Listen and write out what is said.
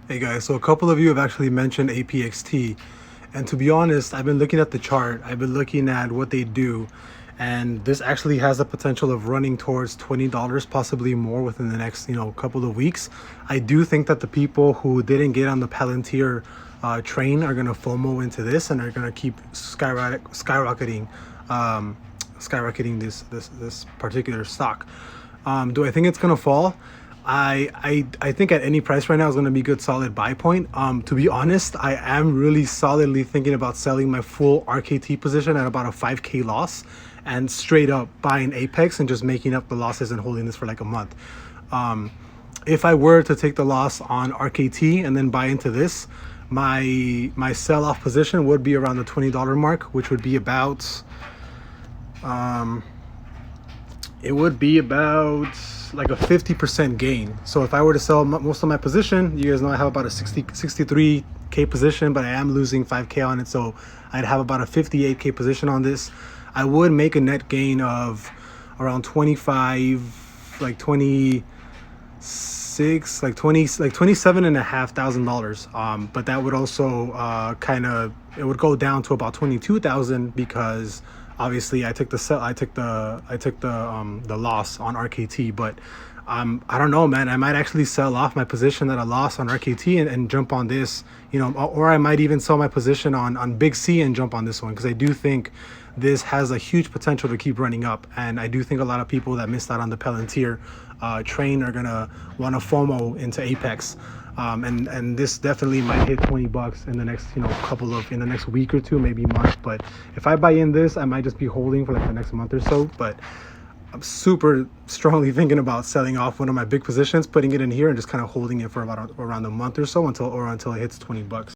Hey guys, so a couple of you have actually mentioned APXT, and to be honest, I've been looking at the chart, I've been looking at what they do, and this actually has the potential of running towards $20, possibly more within the next, couple of weeks. I do think that the people who didn't get on the Palantir train are gonna FOMO into this and are gonna keep skyrocketing this particular stock. Do I think it's gonna fall? I think at any price right now is going to be a good solid buy point. To be honest, I am really solidly thinking about selling my full RKT position at about a 5K loss and straight up buying Apex and just making up the losses and holding this for like a month. If I were to take the loss on RKT and then buy into this, my sell off position would be around the $20 mark, which would be about it would be about like a 50% gain. So if I were to sell most of my position, you guys know I have about a 63K position, but I am losing 5K on it. So I'd have about a 58K position on this. I would make a net gain of around 25, like 26, like 20, like $27,500. But that would also it would go down to about 22,000 because obviously I took the loss on RKT. But I don't know, man, I might actually sell off my position at a loss on RKT and jump on this, or I might even sell my position on Big C and jump on this one, because I do think this has a huge potential to keep running up, and I do think a lot of people that missed out on the Palantir train are gonna want to FOMO into Apex. And this definitely might hit $20 in the next in the next week or two, maybe month. But if I buy in this, I might just be holding for like the next month or so. But I'm super strongly thinking about selling off one of my big positions, putting it in here and just kind of holding it for about around a month or so until it hits $20.